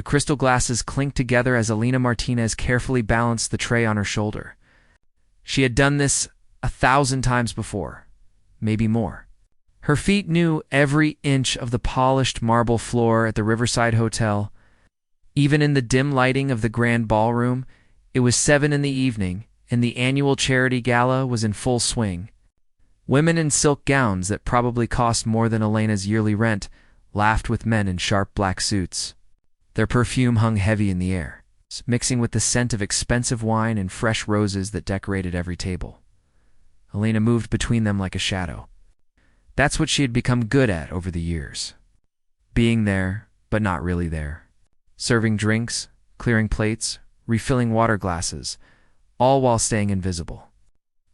crystal glasses clinked together as Elena Martinez carefully balanced the tray on her shoulder. She had done this 1,000 times before, maybe more. Her feet knew every inch of the polished marble floor at the Riverside Hotel. Even in the dim lighting of the grand ballroom, it was 7 in the evening, and the annual charity gala was in full swing. Women in silk gowns that probably cost more than Elena's yearly rent laughed with men in sharp black suits. Their perfume hung heavy in the air, mixing with the scent of expensive wine and fresh roses that decorated every table. Elena moved between them like a shadow. That's what she had become good at over the years. Being there, but not really there. Serving drinks, clearing plates, refilling water glasses, all while staying invisible.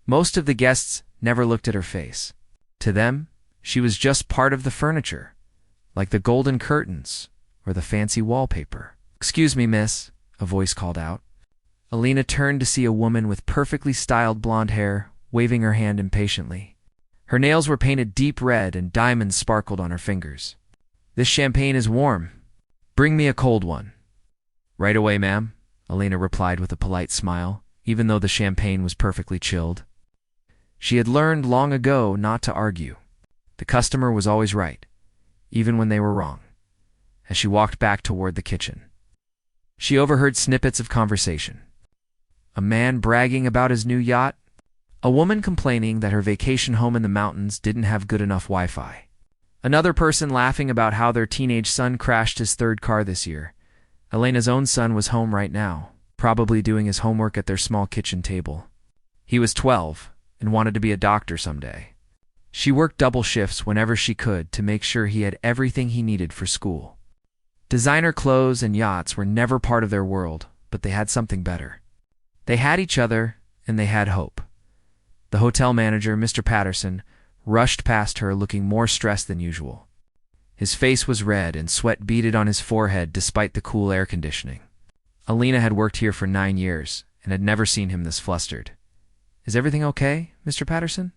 Most of the guests never looked at her face. To them, she was just part of the furniture, like the golden curtains or the fancy wallpaper. "Excuse me, miss," a voice called out. Elena turned to see a woman with perfectly styled blonde hair, waving her hand impatiently. Her nails were painted deep red and diamonds sparkled on her fingers. "This champagne is warm. Bring me a cold one." "Right away, ma'am," Elena replied with a polite smile, even though the champagne was perfectly chilled. She had learned long ago not to argue. The customer was always right, even when they were wrong. As she walked back toward the kitchen, she overheard snippets of conversation. A man bragging about his new yacht, a woman complaining that her vacation home in the mountains didn't have good enough Wi-Fi, another person laughing about how their teenage son crashed his 3rd car this year. Elena's own son was home right now, probably doing his homework at their small kitchen table. He was 12 and wanted to be a doctor someday. She worked double shifts whenever she could to make sure he had everything he needed for school. Designer clothes and yachts were never part of their world, but they had something better. They had each other, and they had hope. The hotel manager, Mr. Patterson, rushed past her looking more stressed than usual. His face was red and sweat beaded on his forehead despite the cool air conditioning. Elena had worked here for 9 years and had never seen him this flustered. "Is everything okay, Mr. Patterson?"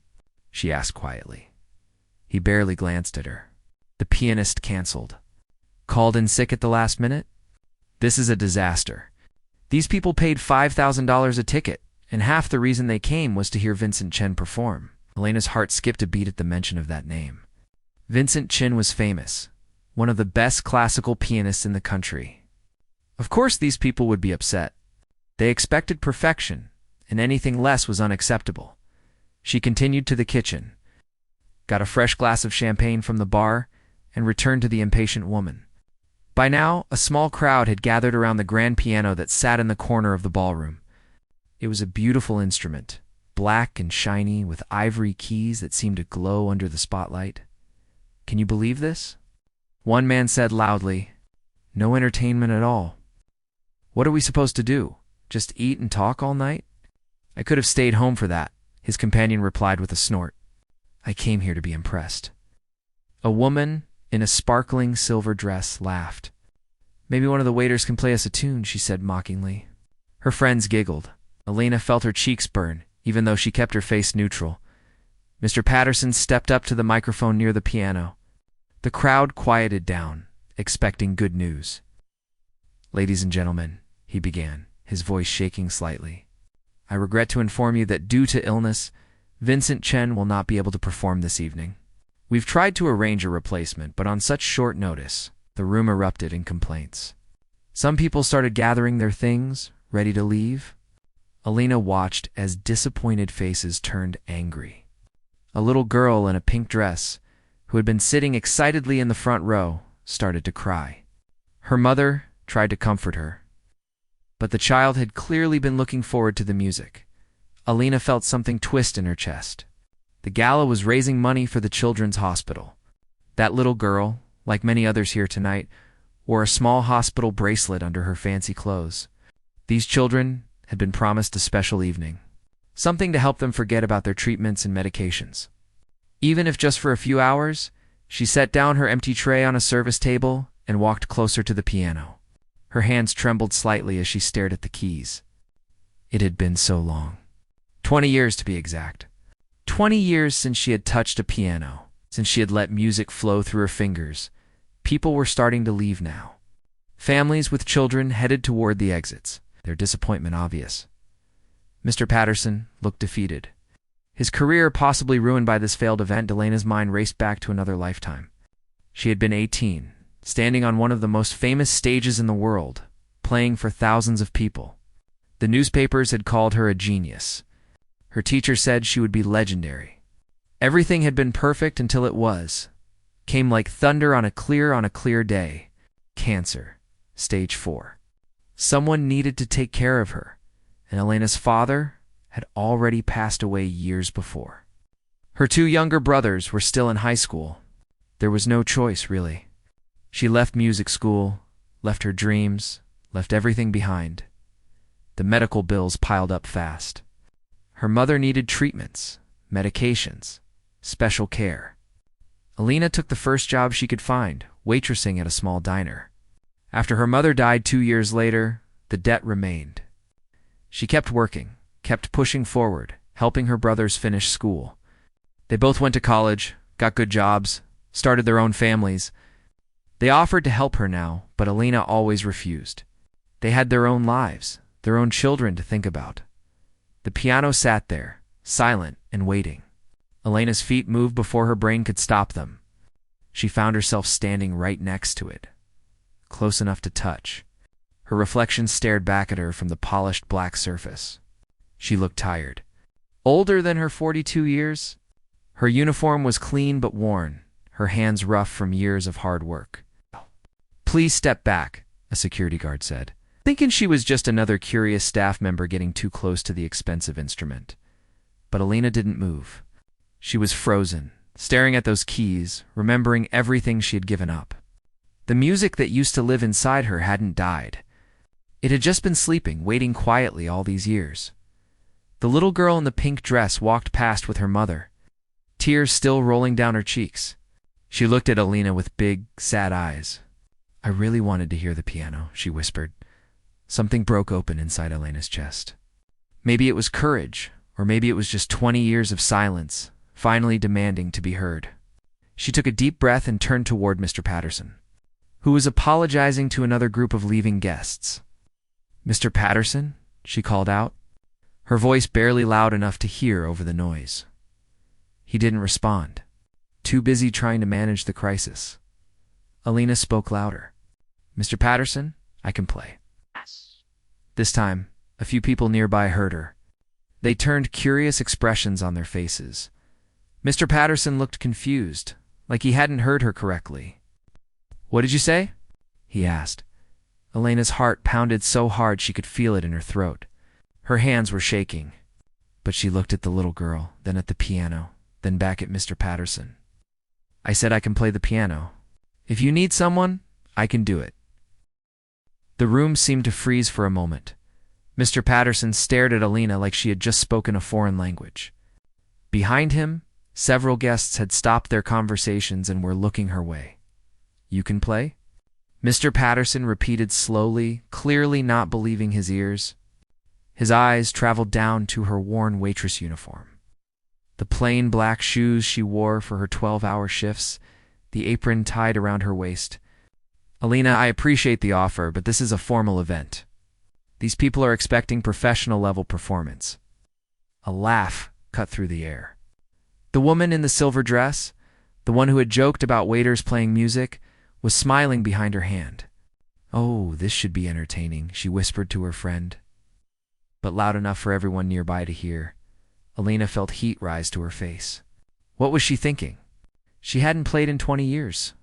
she asked quietly. He barely glanced at her. "The pianist canceled. Called in sick at the last minute? This is a disaster. These people paid $5,000 a ticket, and half the reason they came was to hear Vincent Chen perform." Elena's heart skipped a beat at the mention of that name. Vincent Chen was famous, one of the best classical pianists in the country. Of course these people would be upset. They expected perfection, and anything less was unacceptable. She continued to the kitchen, got a fresh glass of champagne from the bar, and returned to the impatient woman. By now, a small crowd had gathered around the grand piano that sat in the corner of the ballroom. It was a beautiful instrument, black and shiny, with ivory keys that seemed to glow under the spotlight. "Can you believe this?" One man said loudly. "No entertainment at all. What are we supposed to do? Just eat and talk all night?" "I could have stayed home for that," his companion replied with a snort. "I came here to be impressed." A woman in a sparkling silver dress laughed. "Maybe one of the waiters can play us a tune," she said mockingly. Her friends giggled. Elena felt her cheeks burn, even though she kept her face neutral. Mr. Patterson stepped up to the microphone near the piano. The crowd quieted down, expecting good news. "Ladies and gentlemen," he began, his voice shaking slightly, "I regret to inform you that due to illness, Vincent Chen will not be able to perform this evening. We've tried to arrange a replacement, but on such short notice, the room erupted in complaints. Some people started gathering their things, ready to leave." Elena watched as disappointed faces turned angry. A little girl in a pink dress, who had been sitting excitedly in the front row, started to cry. Her mother tried to comfort her, but the child had clearly been looking forward to the music. Elena felt something twist in her chest. The gala was raising money for the children's hospital. That little girl, like many others here tonight, wore a small hospital bracelet under her fancy clothes. These children had been promised a special evening, something to help them forget about their treatments and medications. Even if just for a few hours, she set down her empty tray on a service table and walked closer to the piano. Her hands trembled slightly as she stared at the keys. It had been so long. 20 years to be exact. 20 years since she had touched a piano, since she had let music flow through her fingers. People were starting to leave now. Families with children headed toward the exits, their disappointment obvious. Mr. Patterson looked defeated. His career possibly ruined by this failed event. Elena's mind raced back to another lifetime. She had been 18, standing on one of the most famous stages in the world, playing for thousands of people. The newspapers had called her a genius. Her teacher said she would be legendary. Everything had been perfect until it was. Came like thunder on a clear day. Cancer, stage 4. Someone needed to take care of her, and Elena's father had already passed away years before. Her 2 younger brothers were still in high school. There was no choice, really. She left music school, left her dreams, left everything behind. The medical bills piled up fast. Her mother needed treatments, medications, special care. Elena took the first job she could find, waitressing at a small diner. After her mother died 2 years later, the debt remained. She kept working, kept pushing forward, helping her brothers finish school. They both went to college, got good jobs, started their own families. They offered to help her now, but Elena always refused. They had their own lives, their own children to think about. The piano sat there, silent and waiting. Elena's feet moved before her brain could stop them. She found herself standing right next to it, close enough to touch. Her reflection stared back at her from the polished black surface. She looked tired. Older than her 42 years? Her uniform was clean but worn, her hands rough from years of hard work. "Please step back," a security guard said, thinking she was just another curious staff member getting too close to the expensive instrument. But Elena didn't move. She was frozen, staring at those keys, remembering everything she had given up. The music that used to live inside her hadn't died. It had just been sleeping, waiting quietly all these years. The little girl in the pink dress walked past with her mother, tears still rolling down her cheeks. She looked at Elena with big, sad eyes. "I really wanted to hear the piano," she whispered. Something broke open inside Elena's chest. Maybe it was courage, or maybe it was just 20 years of silence, finally demanding to be heard. She took a deep breath and turned toward Mr. Patterson, who was apologizing to another group of leaving guests. "Mr. Patterson?" she called out, her voice barely loud enough to hear over the noise. He didn't respond, too busy trying to manage the crisis. Elena spoke louder. "Mr. Patterson, I can play." This time, a few people nearby heard her. They turned curious expressions on their faces. Mr. Patterson looked confused, like he hadn't heard her correctly. "What did you say?" he asked. Elena's heart pounded so hard she could feel it in her throat. Her hands were shaking, but she looked at the little girl, then at the piano, then back at Mr. Patterson. "I said I can play the piano. If you need someone, I can do it." The room seemed to freeze for a moment. Mr. Patterson stared at Elena like she had just spoken a foreign language. Behind him, several guests had stopped their conversations and were looking her way. "You can play?" Mr. Patterson repeated slowly, clearly not believing his ears. His eyes traveled down to her worn waitress uniform. The plain black shoes she wore for her 12-hour shifts, the apron tied around her waist. "Elena, I appreciate the offer, but this is a formal event. These people are expecting professional-level performance." A laugh cut through the air. The woman in the silver dress, the one who had joked about waiters playing music, was smiling behind her hand. "Oh, this should be entertaining," she whispered to her friend. But loud enough for everyone nearby to hear. Elena felt heat rise to her face. What was she thinking? She hadn't played in 20 years.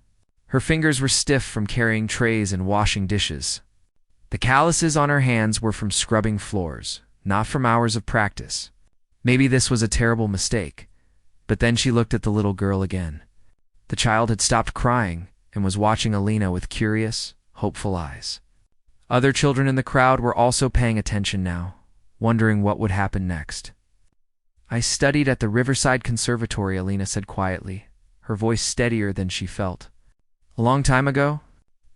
Her fingers were stiff from carrying trays and washing dishes. The calluses on her hands were from scrubbing floors, not from hours of practice. Maybe this was a terrible mistake. But then she looked at the little girl again. The child had stopped crying and was watching Elena with curious, hopeful eyes. Other children in the crowd were also paying attention now, wondering what would happen next. "I studied at the Riverside Conservatory," Elena said quietly, her voice steadier than she felt. "A long time ago?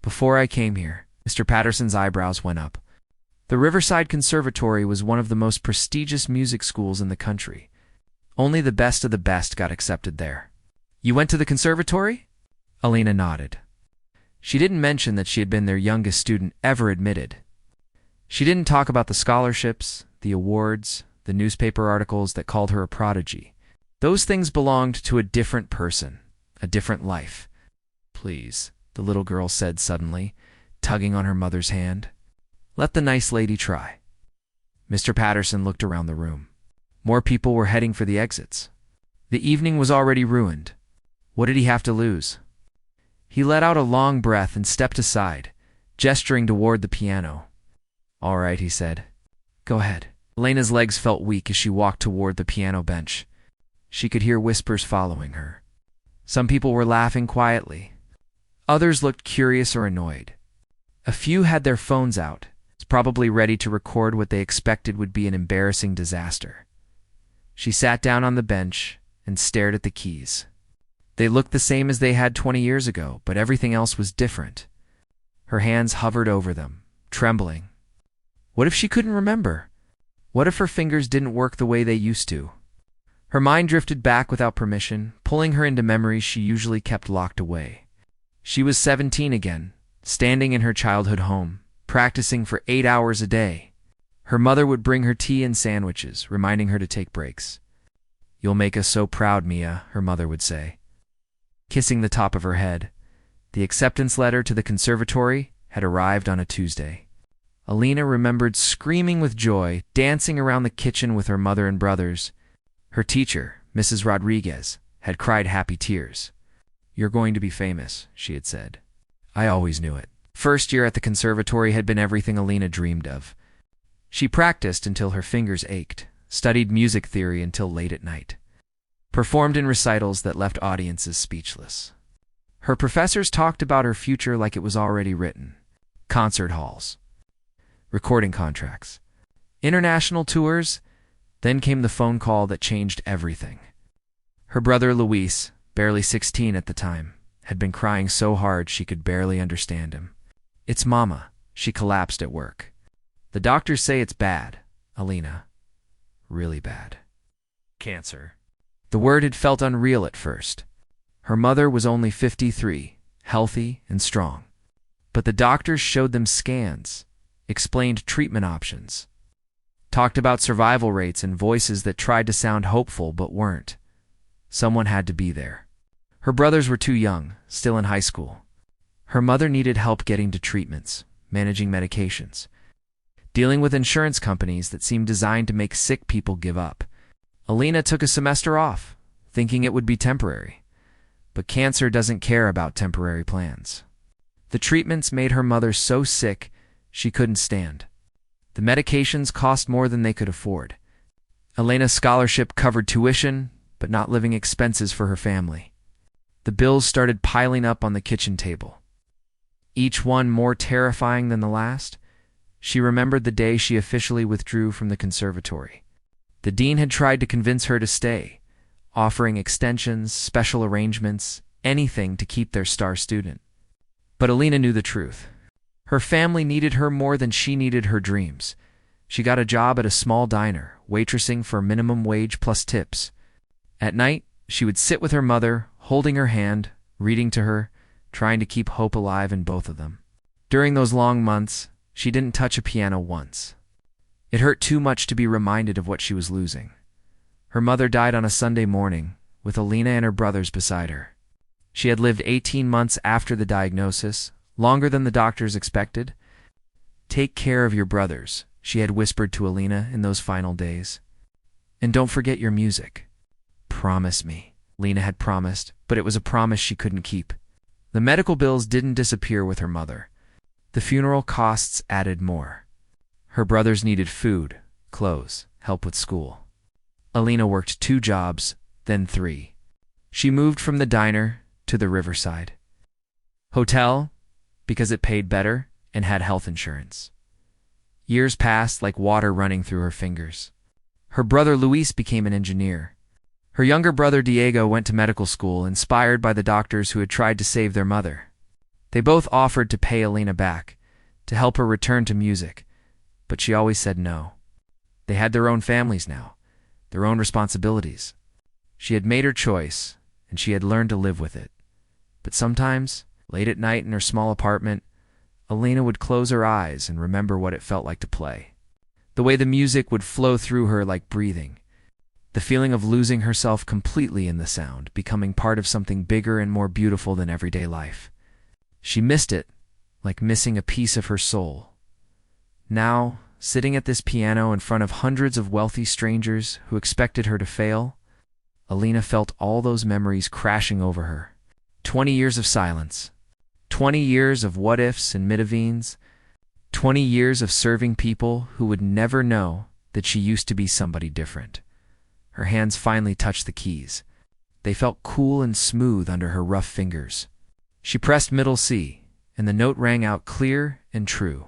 Before I came here." Mr. Patterson's eyebrows went up. The Riverside Conservatory was one of the most prestigious music schools in the country. Only the best of the best got accepted there. "You went to the conservatory?" Elena nodded. She didn't mention that she had been their youngest student ever admitted. She didn't talk about the scholarships, the awards, the newspaper articles that called her a prodigy. Those things belonged to a different person, a different life. "Please," the little girl said suddenly, tugging on her mother's hand. "Let the nice lady try." Mr. Patterson looked around the room. More people were heading for the exits. The evening was already ruined. What did he have to lose? He let out a long breath and stepped aside, gesturing toward the piano. "All right," he said. "Go ahead." Elena's legs felt weak as she walked toward the piano bench. She could hear whispers following her. Some people were laughing quietly. Others looked curious or annoyed. A few had their phones out, probably ready to record what they expected would be an embarrassing disaster. She sat down on the bench and stared at the keys. They looked the same as they had 20 years ago, but everything else was different. Her hands hovered over them, trembling. What if she couldn't remember? What if her fingers didn't work the way they used to? Her mind drifted back without permission, pulling her into memories she usually kept locked away. She was 17 again, standing in her childhood home, practicing for 8 hours a day. Her mother would bring her tea and sandwiches, reminding her to take breaks. "You'll make us so proud, Mia," her mother would say. Kissing the top of her head, the acceptance letter to the conservatory had arrived on a Tuesday. Alina remembered screaming with joy, dancing around the kitchen with her mother and brothers. Her teacher, Mrs. Rodriguez, had cried happy tears. "You're going to be famous," she had said. "I always knew it." First year at the conservatory had been everything Alina dreamed of. She practiced until her fingers ached, studied music theory until late at night, performed in recitals that left audiences speechless. Her professors talked about her future like it was already written. Concert halls, recording contracts, international tours. Then came the phone call that changed everything. Her brother Luis, barely 16 at the time, had been crying so hard she could barely understand him. "It's Mama." She collapsed at work. "The doctors say it's bad, Alina. Really bad. Cancer." The word had felt unreal at first. Her mother was only 53, healthy and strong. But the doctors showed them scans, explained treatment options, talked about survival rates and voices that tried to sound hopeful but weren't. Someone had to be there. Her brothers were too young, still in high school. Her mother needed help getting to treatments, managing medications, dealing with insurance companies that seemed designed to make sick people give up. Alina took a semester off, thinking it would be temporary. But cancer doesn't care about temporary plans. The treatments made her mother so sick she couldn't stand. The medications cost more than they could afford. Elena's scholarship covered tuition, but not living expenses for her family. The bills started piling up on the kitchen table, each one more terrifying than the last. She remembered the day she officially withdrew from the conservatory. The dean had tried to convince her to stay, offering extensions, special arrangements, anything to keep their star student. But Alina knew the truth. Her family needed her more than she needed her dreams. She got a job at a small diner, waitressing for minimum wage plus tips. At night, she would sit with her mother, holding her hand, reading to her, trying to keep hope alive in both of them. During those long months, she didn't touch a piano once. It hurt too much to be reminded of what she was losing. Her mother died on a Sunday morning, with Alina and her brothers beside her. She had lived 18 months after the diagnosis, longer than the doctors expected. "Take care of your brothers," she had whispered to Alina in those final days. "And don't forget your music. Promise me." Alina had promised, but it was a promise she couldn't keep. The medical bills didn't disappear with her mother. The funeral costs added more. Her brothers needed food, clothes, help with school. Alina worked 2 jobs, then 3. She moved from the diner to the riverside hotel because it paid better and had health insurance. Years passed like water running through her fingers. Her brother Luis became an engineer. Her younger brother Diego went to medical school, inspired by the doctors who had tried to save their mother. They both offered to pay Alina back, to help her return to music, but she always said no. They had their own families now, their own responsibilities. She had made her choice, and she had learned to live with it. But sometimes, Late at night in her small apartment, Alina would close her eyes and remember what it felt like to play. The way the music would flow through her like breathing. The feeling of losing herself completely in the sound, becoming part of something bigger and more beautiful than everyday life. She missed it, like missing a piece of her soul. Now, sitting at this piano in front of hundreds of wealthy strangers who expected her to fail, Alina felt all those memories crashing over her. 20 years of silence. 20 years of what-ifs and mid-avines. 20 years of serving people who would never know that she used to be somebody different. Her hands finally touched the keys. They felt cool and smooth under her rough fingers. She pressed middle C, and the note rang out clear and true.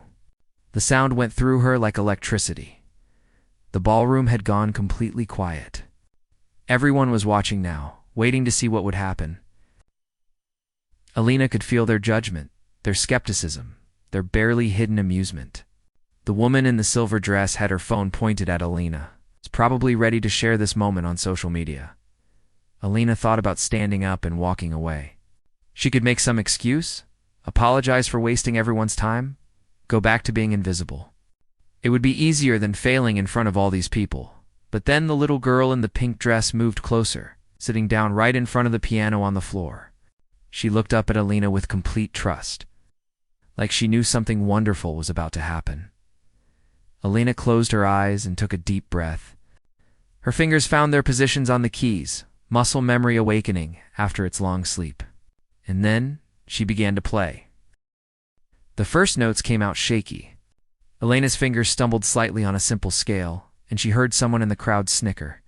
The sound went through her like electricity. The ballroom had gone completely quiet. Everyone was watching now, waiting to see what would happen. Alina could feel their judgment, their skepticism, their barely hidden amusement. The woman in the silver dress had her phone pointed at Alina, probably ready to share this moment on social media. Alina thought about standing up and walking away. She could make some excuse, apologize for wasting everyone's time, go back to being invisible. It would be easier than failing in front of all these people. But then the little girl in the pink dress moved closer, sitting down right in front of the piano on the floor. She looked up at Alina with complete trust, like she knew something wonderful was about to happen. Alina closed her eyes and took a deep breath. Her fingers found their positions on the keys, muscle memory awakening after its long sleep. And then she began to play. The first notes came out shaky. Alina's fingers stumbled slightly on a simple scale, and she heard someone in the crowd snicker.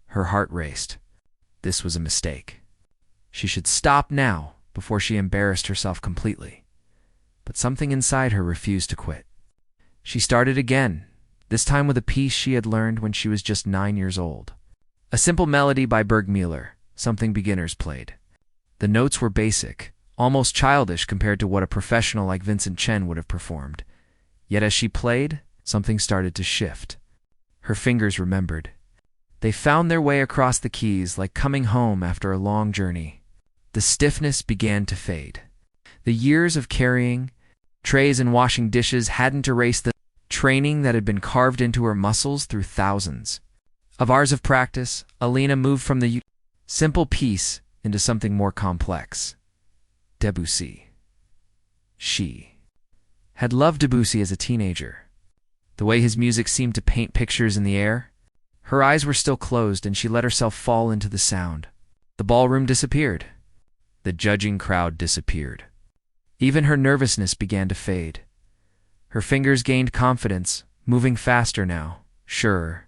Her heart raced. This was a mistake. She should stop now before she embarrassed herself completely. But something inside her refused to quit. She started again, this time with a piece she had learned when she was just 9 years old. A simple melody by Bergmüller, something beginners played. The notes were basic, almost childish compared to what a professional like Vincent Chen would have performed. Yet as she played, something started to shift. Her fingers remembered. They found their way across the keys like coming home after a long journey. The stiffness began to fade. The years of carrying trays and washing dishes hadn't erased the training that had been carved into her muscles through thousands of hours of practice. Alina moved from the simple piece into something more complex. Debussy. She had loved Debussy as a teenager. The way his music seemed to paint pictures in the air. Her eyes were still closed, and she let herself fall into the sound. The ballroom disappeared. The judging crowd disappeared. Even her nervousness began to fade. Her fingers gained confidence, moving faster now, surer.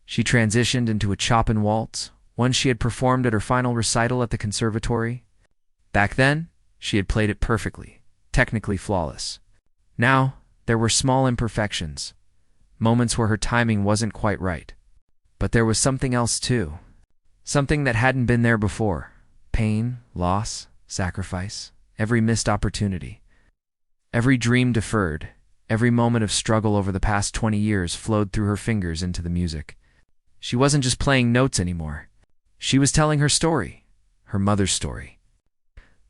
She transitioned into a Chopin waltz, one she had performed at her final recital at the conservatory. Back then, she had played it perfectly, technically flawless. Now, there were small imperfections, moments where her timing wasn't quite right. But there was something else too. Something that hadn't been there before. Pain, loss, sacrifice, every missed opportunity. Every dream deferred, every moment of struggle over the past 20 years flowed through her fingers into the music. She wasn't just playing notes anymore. She was telling her story, her mother's story.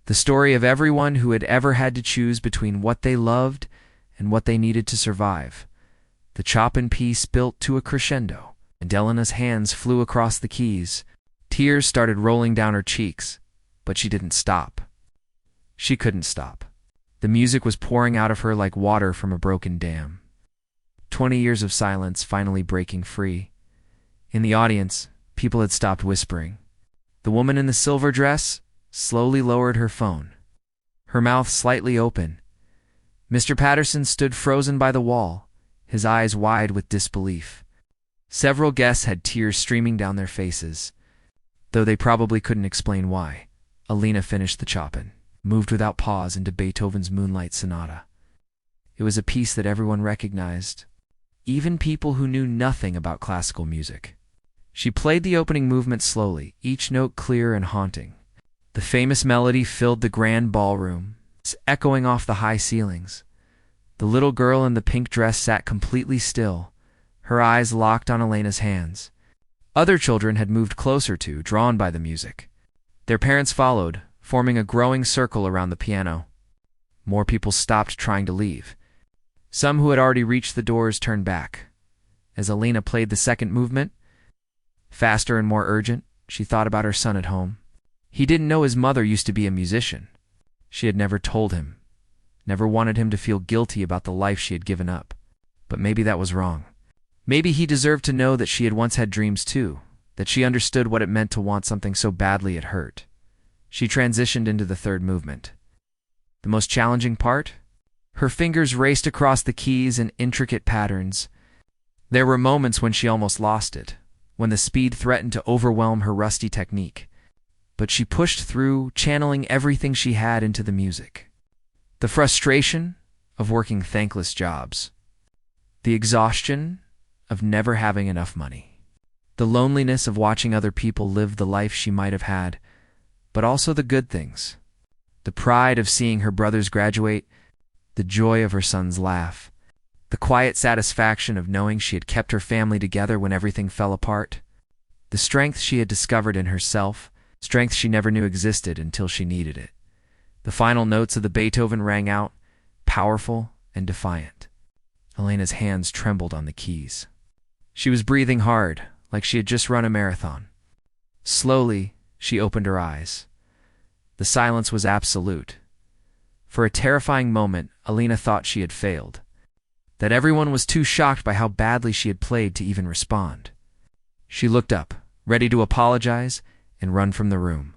The story of everyone who had ever had to choose between what they loved and what they needed to survive. The Chopin piece built to a crescendo, and Elena's hands flew across the keys. Tears started rolling down her cheeks, but she didn't stop. She couldn't stop. The music was pouring out of her like water from a broken dam. 20 years of silence finally breaking free. In the audience, people had stopped whispering. The woman in the silver dress slowly lowered her phone, her mouth slightly open. Mr. Patterson stood frozen by the wall, his eyes wide with disbelief. Several guests had tears streaming down their faces, though they probably couldn't explain why. Alina finished the Chopin, moved without pause into Beethoven's Moonlight Sonata. It was a piece that everyone recognized, even people who knew nothing about classical music. She played the opening movement slowly, each note clear and haunting. The famous melody filled the grand ballroom, echoing off the high ceilings. The little girl in the pink dress sat completely still, her eyes locked on Elena's hands. Other children had moved closer too, drawn by the music. Their parents followed, forming a growing circle around the piano, More people stopped trying to leave. Some who had already reached the doors turned back. As Alina played the second movement, faster and more urgent, she thought about her son at home. He didn't know his mother used to be a musician. She had never told him, never wanted him to feel guilty about the life she had given up. But maybe that was wrong. Maybe he deserved to know that she had once had dreams too, that she understood what it meant to want something so badly it hurt. She transitioned into the third movement. The most challenging part? Her fingers raced across the keys in intricate patterns. There were moments when she almost lost it, when the speed threatened to overwhelm her rusty technique. But she pushed through, channeling everything she had into the music. The frustration of working thankless jobs. The exhaustion of never having enough money. The loneliness of watching other people live the life she might have had, but also the good things. The pride of seeing her brothers graduate, the joy of her son's laugh, the quiet satisfaction of knowing she had kept her family together when everything fell apart, the strength she had discovered in herself, strength she never knew existed until she needed it. The final notes of the Beethoven rang out, powerful and defiant. Alina's hands trembled on the keys. She was breathing hard, like she had just run a marathon. Slowly, she opened her eyes. The silence was absolute. For a terrifying moment, Alina thought she had failed, that everyone was too shocked by how badly she had played to even respond. She looked up, ready to apologize and run from the room.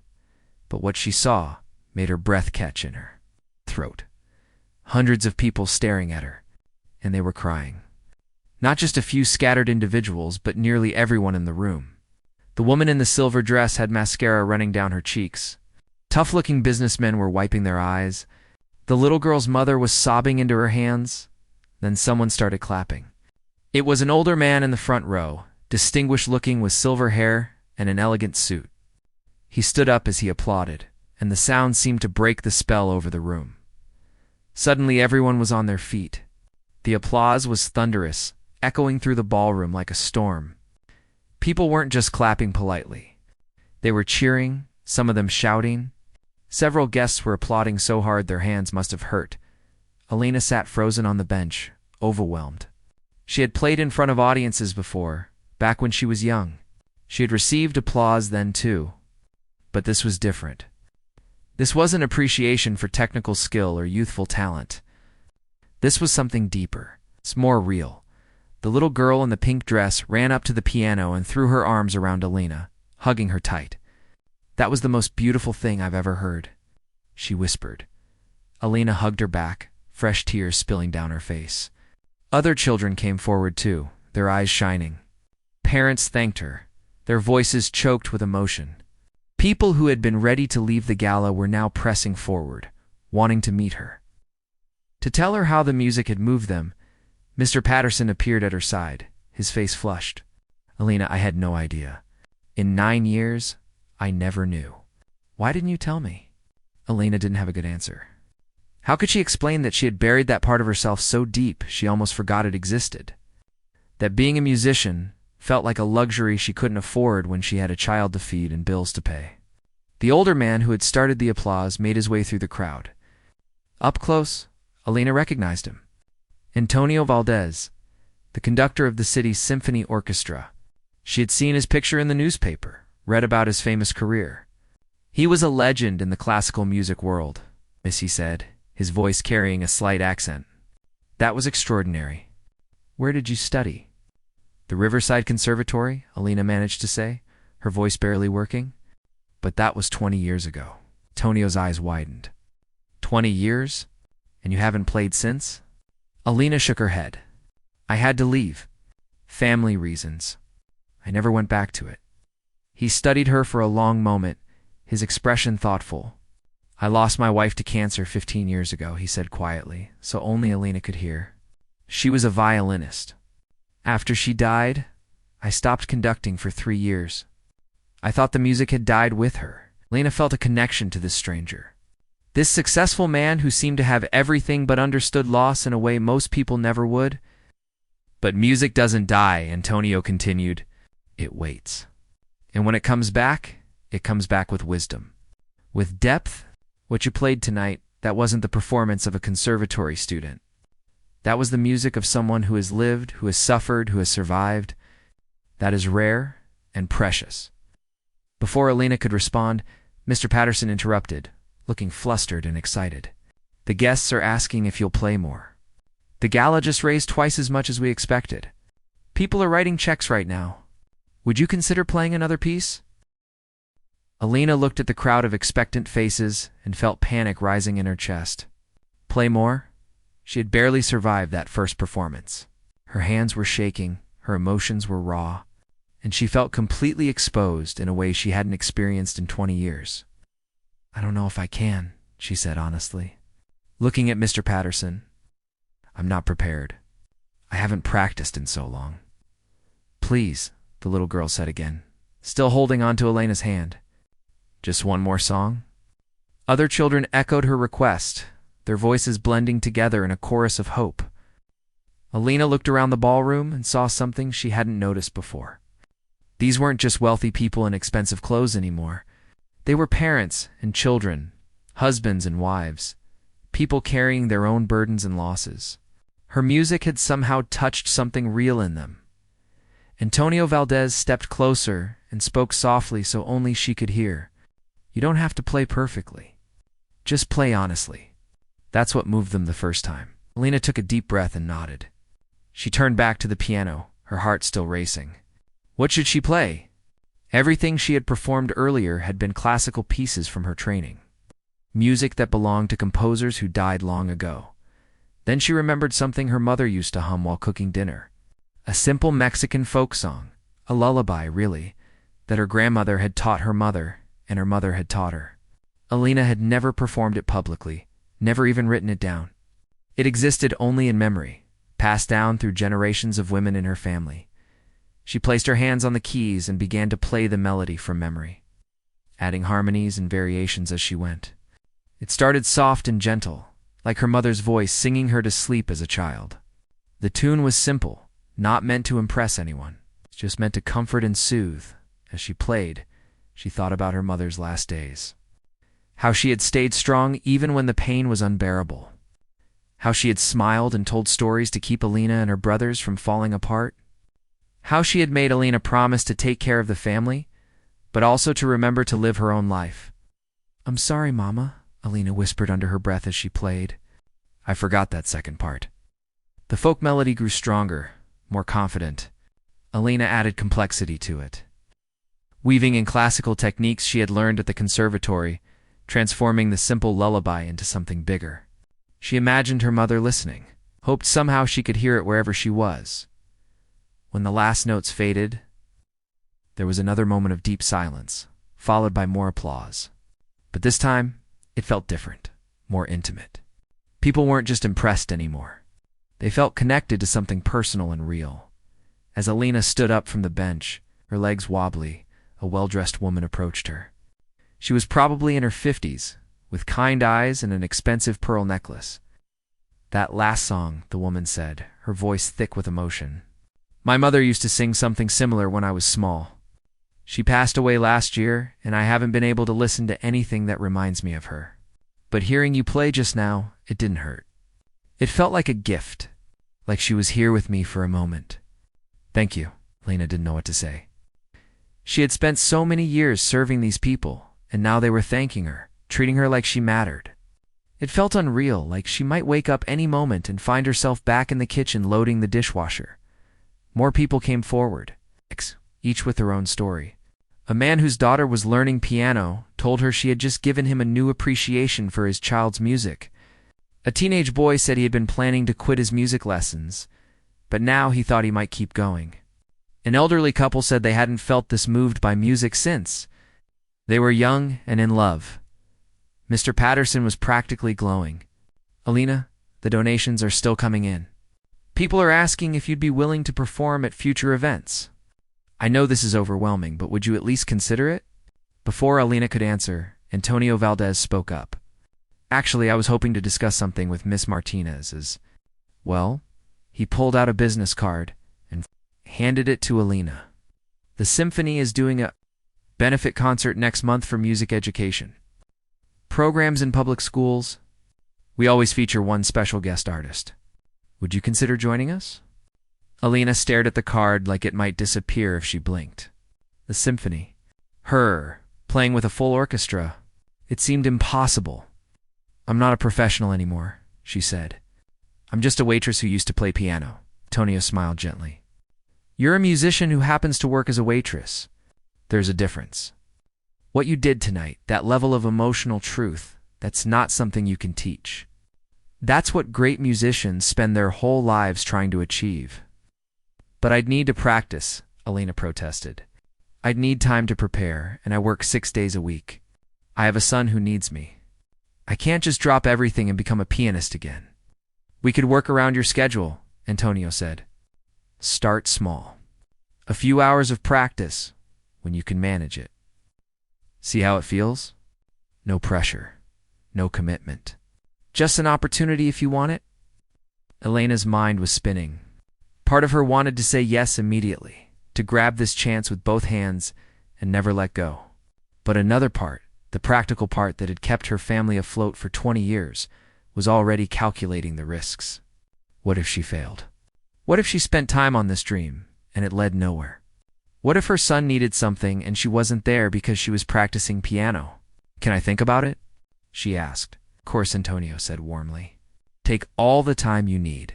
But what she saw made her breath catch in her throat. Hundreds of people staring at her, and they were crying. Not just a few scattered individuals, but nearly everyone in the room. The woman in the silver dress had mascara running down her cheeks. Tough-looking businessmen were wiping their eyes. The little girl's mother was sobbing into her hands. Then someone started clapping. It was an older man in the front row, distinguished-looking with silver hair and an elegant suit. He stood up as he applauded, and the sound seemed to break the spell over the room. Suddenly everyone was on their feet. The applause was thunderous, echoing through the ballroom like a storm. People weren't just clapping politely. They were cheering, some of them shouting. Several guests were applauding so hard their hands must have hurt. Alina sat frozen on the bench, overwhelmed. She had played in front of audiences before, back when she was young. She had received applause then too. But this was different. This wasn't appreciation for technical skill or youthful talent. This was something deeper. It's more real. The little girl in the pink dress ran up to the piano and threw her arms around Alina, hugging her tight. "That was the most beautiful thing I've ever heard," she whispered. Alina hugged her back, fresh tears spilling down her face. Other children came forward too, their eyes shining. Parents thanked her, their voices choked with emotion. People who had been ready to leave the gala were now pressing forward, wanting to meet her. To tell her how the music had moved them, Mr. Patterson appeared at her side, his face flushed. "Alina, I had no idea. In 9 years, I never knew. Why didn't you tell me?" Alina didn't have a good answer. How could she explain that she had buried that part of herself so deep she almost forgot it existed? That being a musician felt like a luxury she couldn't afford when she had a child to feed and bills to pay. The older man who had started the applause made his way through the crowd. Up close, Alina recognized him. Antonio Valdez, the conductor of the city's symphony orchestra. She had seen his picture in the newspaper, read about his famous career. He was a legend in the classical music world, Missy said, his voice carrying a slight accent. "That was extraordinary. Where did you study?" "The Riverside Conservatory," Alina managed to say, her voice barely working. "But that was 20 years ago." Tonio's eyes widened. 20 years? And you haven't played since?" Alina shook her head. "I had to leave. Family reasons. I never went back to it." He studied her for a long moment, his expression thoughtful. "I lost my wife to cancer 15 years ago," he said quietly, so only Alina could hear. "She was a violinist. After she died, I stopped conducting for 3 years. I thought the music had died with her." Alina felt a connection to this stranger. This successful man who seemed to have everything but understood loss in a way most people never would. "But music doesn't die," Antonio continued. "It waits. And when it comes back with wisdom. With depth. What you played tonight, that wasn't the performance of a conservatory student. That was the music of someone who has lived, who has suffered, who has survived. That is rare and precious. Before Alina could respond, Mr. Patterson interrupted, looking flustered and excited. The guests are asking if you'll play more. The gala just raised twice as much as we expected. People are writing checks right now. Would you consider playing another piece? Alina looked at the crowd of expectant faces and felt panic rising in her chest. Play more? She had barely survived that first performance. Her hands were shaking, her emotions were raw, and she felt completely exposed in a way she hadn't experienced in 20 years. I don't know if I can, she said honestly. Looking at Mr. Patterson, I'm not prepared. I haven't practiced in so long. Please, the little girl said again, still holding on to Elena's hand. Just one more song? Other children echoed her request, their voices blending together in a chorus of hope. Alina looked around the ballroom and saw something she hadn't noticed before. These weren't just wealthy people in expensive clothes anymore. They were parents and children, husbands and wives, people carrying their own burdens and losses. Her music had somehow touched something real in them. Antonio Valdez stepped closer and spoke softly so only she could hear. You don't have to play perfectly. Just play honestly. That's what moved them the first time. Alina took a deep breath and nodded. She turned back to the piano, her heart still racing. What should she play? Everything she had performed earlier had been classical pieces from her training. Music that belonged to composers who died long ago. Then she remembered something her mother used to hum while cooking dinner. A simple Mexican folk song, a lullaby, really, that her grandmother had taught her mother and her mother had taught her. Alina had never performed it publicly, never even written it down. It existed only in memory, passed down through generations of women in her family. She placed her hands on the keys and began to play the melody from memory, adding harmonies and variations as she went. It started soft and gentle, like her mother's voice singing her to sleep as a child. The tune was simple, not meant to impress anyone, just meant to comfort and soothe. As she played, she thought about her mother's last days. How she had stayed strong even when the pain was unbearable. How she had smiled and told stories to keep Alina and her brothers from falling apart. How she had made Alina promise to take care of the family, but also to remember to live her own life. I'm sorry, Mama, Alina whispered under her breath as she played. I forgot that second part. The folk melody grew stronger, more confident. Alina added complexity to it, weaving in classical techniques she had learned at the conservatory, transforming the simple lullaby into something bigger. She imagined her mother listening, hoped somehow she could hear it wherever she was. When the last notes faded, there was another moment of deep silence, followed by more applause. But this time, it felt different, more intimate. People weren't just impressed anymore. They felt connected to something personal and real. As Alina stood up from the bench, her legs wobbly, a well-dressed woman approached her. She was probably in her 50s, with kind eyes and an expensive pearl necklace. That last song, the woman said, her voice thick with emotion. My mother used to sing something similar when I was small. She passed away last year, and I haven't been able to listen to anything that reminds me of her. But hearing you play just now, it didn't hurt. It felt like a gift, like she was here with me for a moment. Thank you, Lena didn't know what to say. She had spent so many years serving these people, and now they were thanking her, treating her like she mattered. It felt unreal, like she might wake up any moment and find herself back in the kitchen loading the dishwasher. More people came forward, each with their own story. A man whose daughter was learning piano told her she had just given him a new appreciation for his child's music. A teenage boy said he had been planning to quit his music lessons, but now he thought he might keep going. An elderly couple said they hadn't felt this moved by music since. They were young and in love. Mr. Patterson was practically glowing. Alina, the donations are still coming in. People are asking if you'd be willing to perform at future events. I know this is overwhelming, but would you at least consider it? Before Alina could answer, Antonio Valdez spoke up. Actually, I was hoping to discuss something with Miss Martinez. Well, he pulled out a business card and handed it to Alina. The symphony is doing a benefit concert next month for music education. Programs in public schools, We always feature one special guest artist. Would you consider joining us? Alina stared at the card like it might disappear if she blinked. The symphony. Her, playing with a full orchestra. It seemed impossible. I'm not a professional anymore, she said. I'm just a waitress who used to play piano. Antonio smiled gently. You're a musician who happens to work as a waitress. There's a difference. What you did tonight, that level of emotional truth, that's not something you can teach. That's what great musicians spend their whole lives trying to achieve. But I'd need to practice, Alina protested. I'd need time to prepare, and I work 6 days a week. I have a son who needs me. I can't just drop everything and become a pianist again. We could work around your schedule, Antonio said. Start small. A few hours of practice when you can manage it. See how it feels? No pressure. No commitment. Just an opportunity if you want it? Elena's mind was spinning. Part of her wanted to say yes immediately, to grab this chance with both hands and never let go. But another part, the practical part that had kept her family afloat for 20 years, was already calculating the risks. What if she failed? What if she spent time on this dream and it led nowhere? What if her son needed something and she wasn't there because she was practicing piano? Can I think about it? She asked. Of course, Antonio said warmly. Take all the time you need,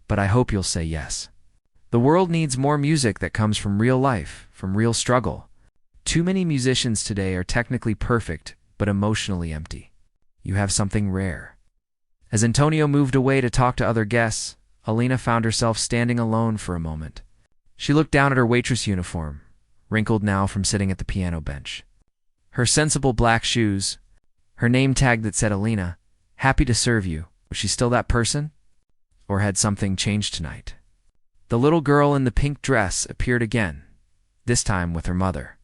but I hope you'll say yes. The world needs more music that comes from real life, from real struggle. Too many musicians today are technically perfect, but emotionally empty. You have something rare. As Antonio moved away to talk to other guests, Alina found herself standing alone for a moment. She looked down at her waitress uniform, wrinkled now from sitting at the piano bench. Her sensible black shoes, her name tag that said Alina, happy to serve you. Was she still that person? Or had something changed tonight? The little girl in the pink dress appeared again, this time with her mother.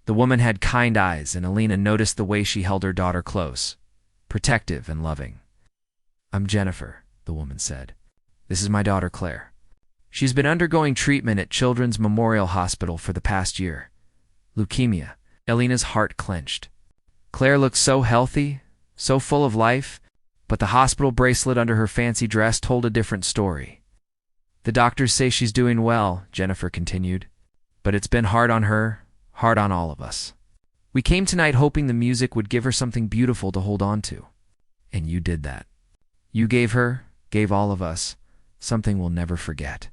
The woman had kind eyes, and Alina noticed the way she held her daughter close, protective and loving. I'm Jennifer, the woman said. This is my daughter Claire. She's been undergoing treatment at Children's Memorial Hospital for the past year. Leukemia. Alina's heart clenched. Claire looked so healthy, so full of life, but the hospital bracelet under her fancy dress told a different story. The doctors say she's doing well, Jennifer continued, but it's been hard on her, hard on all of us. We came tonight hoping the music would give her something beautiful to hold on to. And you did that. You gave her, gave all of us, something we'll never forget.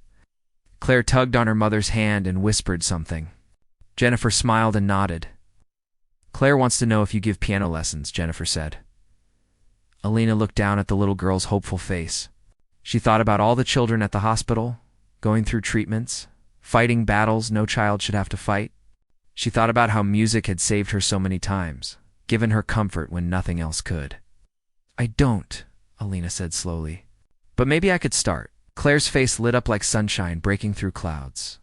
Claire tugged on her mother's hand and whispered something. Jennifer smiled and nodded. Claire wants to know if you give piano lessons, Jennifer said. Alina looked down at the little girl's hopeful face. She thought about all the children at the hospital, going through treatments, fighting battles no child should have to fight. She thought about how music had saved her so many times, given her comfort when nothing else could. I don't, Alina said slowly. But maybe I could start. Claire's face lit up like sunshine breaking through clouds.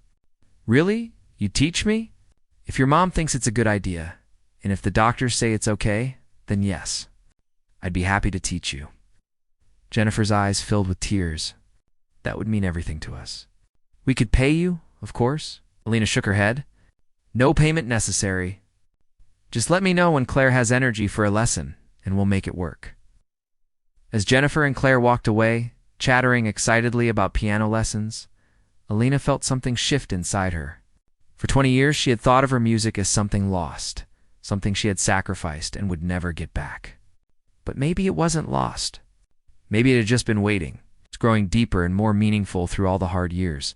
Really? You teach me? If your mom thinks it's a good idea, and if the doctors say it's okay, then yes. I'd be happy to teach you. Jennifer's eyes filled with tears. That would mean everything to us. We could pay you, of course. Alina shook her head. No payment necessary. Just let me know when Claire has energy for a lesson, and we'll make it work. As Jennifer and Claire walked away, chattering excitedly about piano lessons, Alina felt something shift inside her. For 20 years, she had thought of her music as something lost, something she had sacrificed and would never get back. But maybe it wasn't lost. Maybe it had just been waiting. It's growing deeper and more meaningful through all the hard years.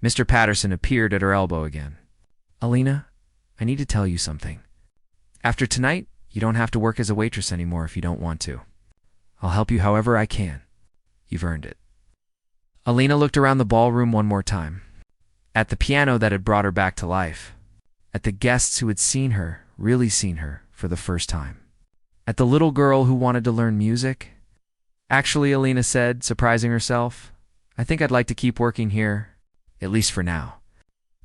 Mr. Patterson appeared at her elbow again. Alina, I need to tell you something. After tonight, you don't have to work as a waitress anymore if you don't want to. I'll help you however I can. You've earned it. Alina looked around the ballroom one more time. At the piano that had brought her back to life. At the guests who had seen her, really seen her, for the first time. At the little girl who wanted to learn music. Actually, Alina said, surprising herself, I think I'd like to keep working here, at least for now.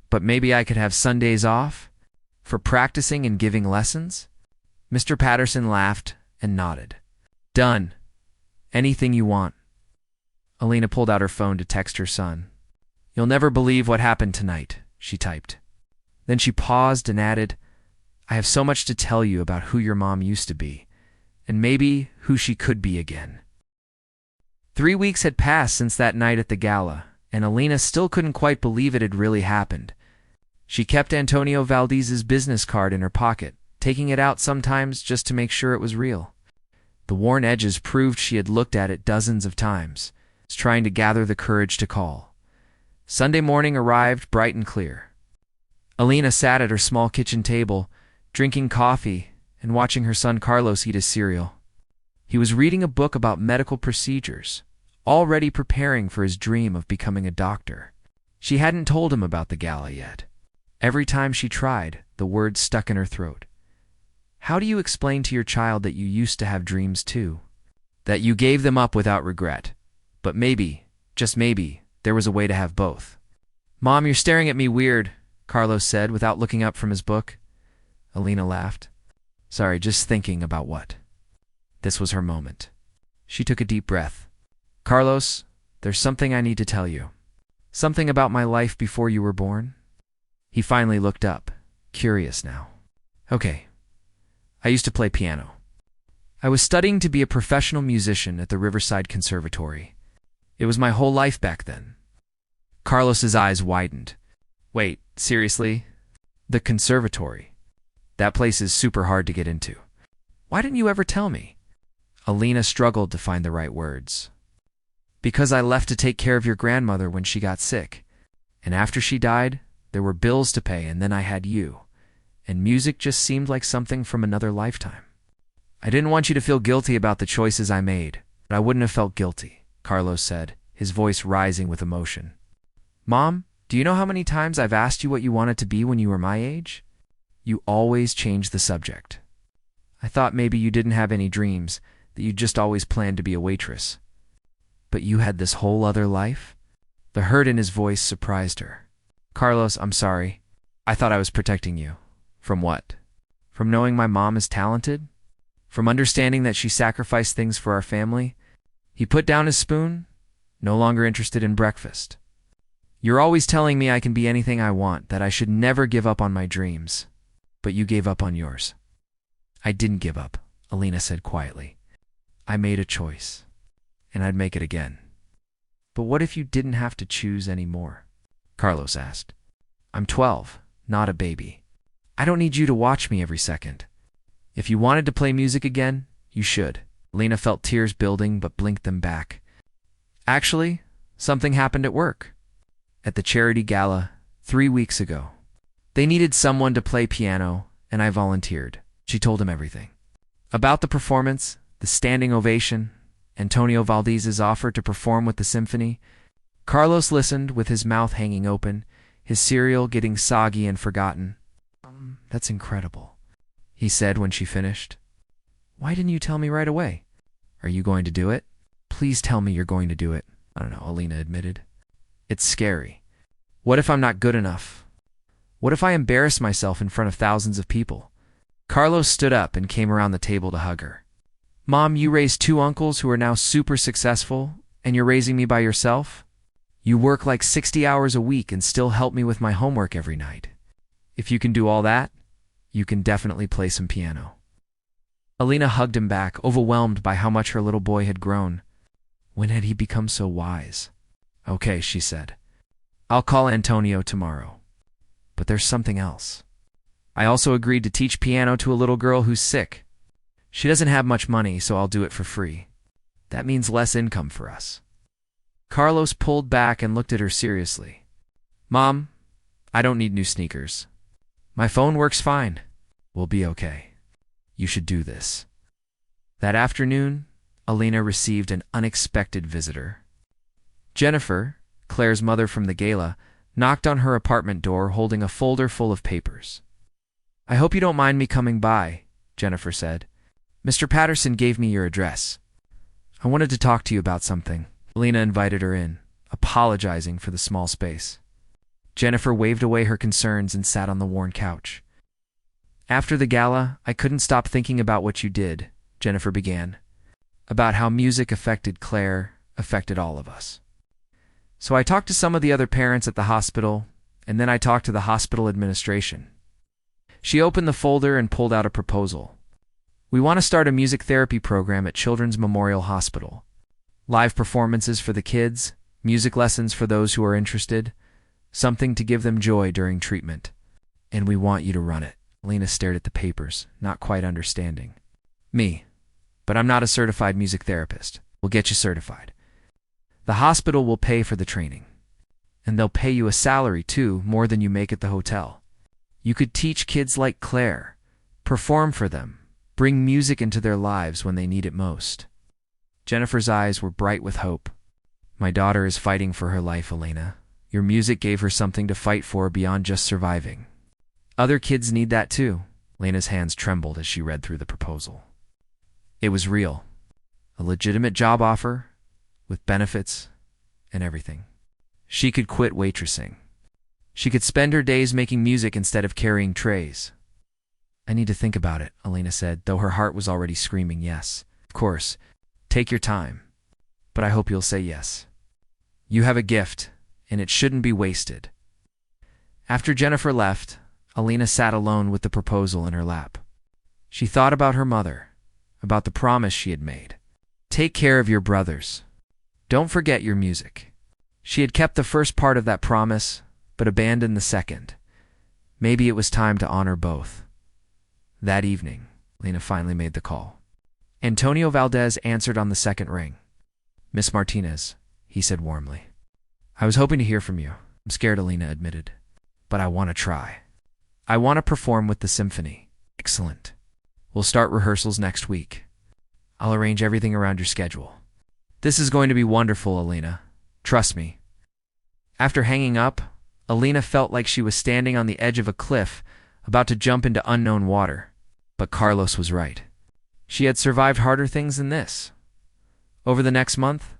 But maybe I could have Sundays off for practicing and giving lessons? Mr. Patterson laughed and nodded. Done. Anything you want. Alina pulled out her phone to text her son. You'll never believe what happened tonight, she typed. Then she paused and added, I have so much to tell you about who your mom used to be, and maybe who she could be again. 3 weeks had passed since that night at the gala, and Alina still couldn't quite believe it had really happened. She kept Antonio Valdez's business card in her pocket, taking it out sometimes just to make sure it was real. The worn edges proved she had looked at it dozens of times, trying to gather the courage to call. Sunday morning arrived bright and clear. Alina sat at her small kitchen table, drinking coffee and watching her son Carlos eat his cereal. He was reading a book about medical procedures, already preparing for his dream of becoming a doctor. She hadn't told him about the gala yet. Every time she tried, the words stuck in her throat. How do you explain to your child that you used to have dreams too? That you gave them up without regret? But maybe, just maybe, there was a way to have both. Mom, you're staring at me weird, Carlos said without looking up from his book. Alina laughed. Sorry, just thinking about what? This was her moment. She took a deep breath. Carlos, there's something I need to tell you. Something about my life before you were born? He finally looked up, curious now. Okay. I used to play piano. I was studying to be a professional musician at the Riverside Conservatory. It was my whole life back then. Carlos's eyes widened. Wait, seriously? The conservatory? That place is super hard to get into. Why didn't you ever tell me? Alina struggled to find the right words. Because I left to take care of your grandmother when she got sick. And after she died, there were bills to pay, and then I had you. And music just seemed like something from another lifetime. I didn't want you to feel guilty about the choices I made, but I wouldn't have felt guilty, Carlos said, his voice rising with emotion. Mom, do you know how many times I've asked you what you wanted to be when you were my age? You always change the subject. I thought maybe you didn't have any dreams, that you just always planned to be a waitress. But you had this whole other life? The hurt in his voice surprised her. Carlos, I'm sorry. I thought I was protecting you. From what? From knowing my mom is talented? From understanding that she sacrificed things for our family? He put down his spoon, no longer interested in breakfast. You're always telling me I can be anything I want, that I should never give up on my dreams. But you gave up on yours. I didn't give up, Alina said quietly. I made a choice, and I'd make it again. But what if you didn't have to choose anymore? Carlos asked. I'm 12, not a baby. I don't need you to watch me every second. If you wanted to play music again, you should. Alina felt tears building but blinked them back. Actually, something happened at work. At the charity gala, 3 weeks ago. They needed someone to play piano, and I volunteered. She told him everything. About the performance, the standing ovation, Antonio Valdez's offer to perform with the symphony. Carlos listened with his mouth hanging open, his cereal getting soggy and forgotten. That's incredible, he said when she finished. Why didn't you tell me right away? Are you going to do it? Please tell me you're going to do it. I don't know, Alina admitted. It's scary. What if I'm not good enough? What if I embarrass myself in front of thousands of people? Carlos stood up and came around the table to hug her. Mom, you raised 2 uncles who are now super successful, and you're raising me by yourself? You work like 60 hours a week and still help me with my homework every night. If you can do all that, you can definitely play some piano. Alina hugged him back, overwhelmed by how much her little boy had grown. When had he become so wise? Okay, she said. I'll call Antonio tomorrow. But there's something else. I also agreed to teach piano to a little girl who's sick. She doesn't have much money, so I'll do it for free. That means less income for us. Carlos pulled back and looked at her seriously. Mom, I don't need new sneakers. My phone works fine. We'll be okay. You should do this. That afternoon, Alina received an unexpected visitor. Jennifer, Claire's mother from the gala, knocked on her apartment door holding a folder full of papers. I hope you don't mind me coming by, Jennifer said. Mr. Patterson gave me your address. I wanted to talk to you about something. Alina invited her in, apologizing for the small space. Jennifer waved away her concerns and sat on the worn couch. After the gala, I couldn't stop thinking about what you did, Jennifer began. About how music affected Claire, affected all of us. So I talked to some of the other parents at the hospital, and then I talked to the hospital administration. She opened the folder and pulled out a proposal. We want to start a music therapy program at Children's Memorial Hospital. Live performances for the kids, music lessons for those who are interested, something to give them joy during treatment. And we want you to run it. Alina stared at the papers, not quite understanding. Me. But I'm not a certified music therapist. We'll get you certified. The hospital will pay for the training. And they'll pay you a salary, too, more than you make at the hotel. You could teach kids like Claire, perform for them, bring music into their lives when they need it most. Jennifer's eyes were bright with hope. My daughter is fighting for her life, Alina. Your music gave her something to fight for beyond just surviving. Other kids need that too. Lena's hands trembled as she read through the proposal. It was real. A legitimate job offer, with benefits and everything. She could quit waitressing. She could spend her days making music instead of carrying trays. I need to think about it, Alina said, though her heart was already screaming yes. Of course, take your time. But I hope you'll say yes. You have a gift, and it shouldn't be wasted. After Jennifer left, Alina sat alone with the proposal in her lap. She thought about her mother, about the promise she had made. Take care of your brothers. Don't forget your music. She had kept the first part of that promise, but abandoned the second. Maybe it was time to honor both. That evening, Alina finally made the call. Antonio Valdez answered on the second ring. Miss Martinez, he said warmly. I was hoping to hear from you. I'm scared, Alina admitted. But I want to try. I want to perform with the symphony. Excellent. We'll start rehearsals next week. I'll arrange everything around your schedule. This is going to be wonderful, Alina. Trust me. After hanging up, Alina felt like she was standing on the edge of a cliff, about to jump into unknown water. But Carlos was right. She had survived harder things than this. Over the next month,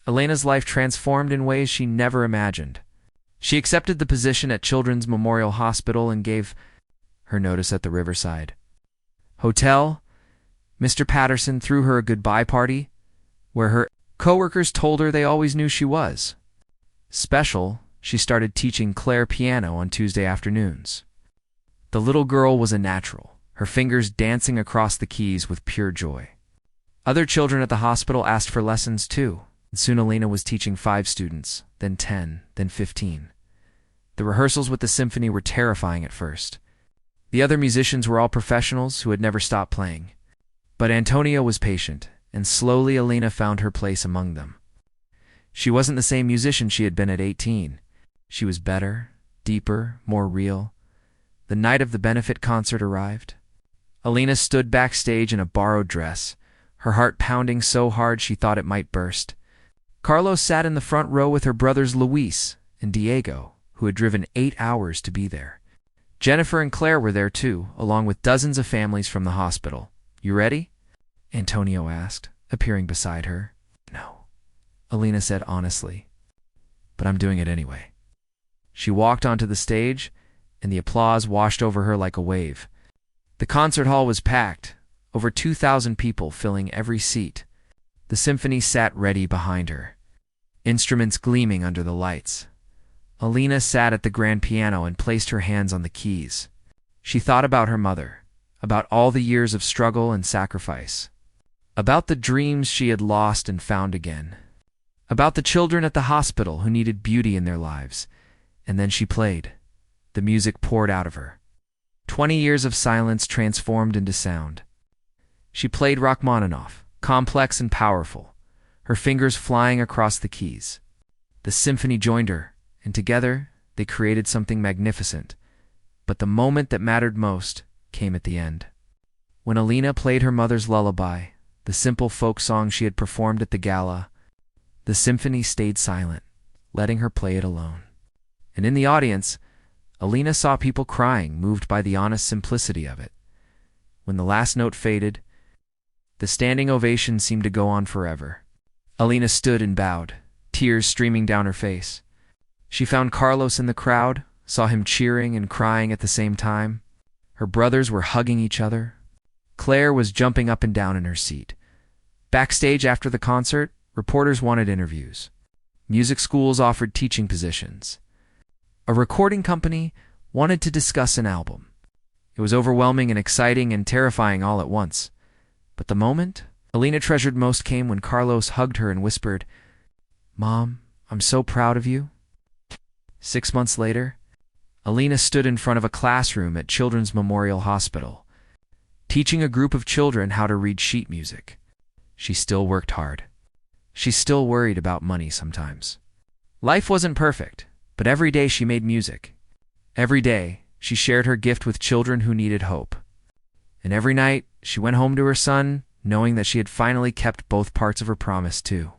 Alina's life transformed in ways she never imagined. She accepted the position at Children's Memorial Hospital and gave her notice at the Riverside Hotel. Mr. Patterson threw her a goodbye party, where her coworkers told her they always knew she was special. She started teaching Claire piano on Tuesday afternoons. The little girl was a natural, her fingers dancing across the keys with pure joy. Other children at the hospital asked for lessons too, and soon Alina was teaching 5 students, then 10, then 15. The rehearsals with the symphony were terrifying at first. The other musicians were all professionals who had never stopped playing. But Antonio was patient, and slowly Alina found her place among them. She wasn't the same musician she had been at 18. She was better, deeper, more real. The night of the benefit concert arrived. Alina stood backstage in a borrowed dress, her heart pounding so hard she thought it might burst. Carlos sat in the front row with her brothers Luis and Diego, who had driven 8 hours to be there. Jennifer and Claire were there too, along with dozens of families from the hospital. You ready? Antonio asked, appearing beside her. No, Alina said honestly. But I'm doing it anyway. She walked onto the stage, and the applause washed over her like a wave. The concert hall was packed, over 2,000 people filling every seat. The symphony sat ready behind her, instruments gleaming under the lights. Alina sat at the grand piano and placed her hands on the keys. She thought about her mother, about all the years of struggle and sacrifice, about the dreams she had lost and found again, about the children at the hospital who needed beauty in their lives. And then she played. The music poured out of her. 20 years of silence transformed into sound. She played Rachmaninoff, complex and powerful, her fingers flying across the keys. The symphony joined her, and together they created something magnificent. But the moment that mattered most came at the end. When Alina played her mother's lullaby, the simple folk song she had performed at the gala, the symphony stayed silent, letting her play it alone. And in the audience, Alina saw people crying, moved by the honest simplicity of it. When the last note faded, the standing ovation seemed to go on forever. Alina stood and bowed, tears streaming down her face. She found Carlos in the crowd, saw him cheering and crying at the same time. Her brothers were hugging each other. Claire was jumping up and down in her seat. Backstage after the concert, reporters wanted interviews. Music schools offered teaching positions. A recording company wanted to discuss an album. It was overwhelming and exciting and terrifying all at once. But the moment, Alina treasured most came when Carlos hugged her and whispered, "Mom, I'm so proud of you." 6 months later, Alina stood in front of a classroom at Children's Memorial Hospital, teaching a group of children how to read sheet music. She still worked hard. She still worried about money sometimes. Life wasn't perfect, but every day she made music. Every day, she shared her gift with children who needed hope. And every night, she went home to her son, knowing that she had finally kept both parts of her promise too.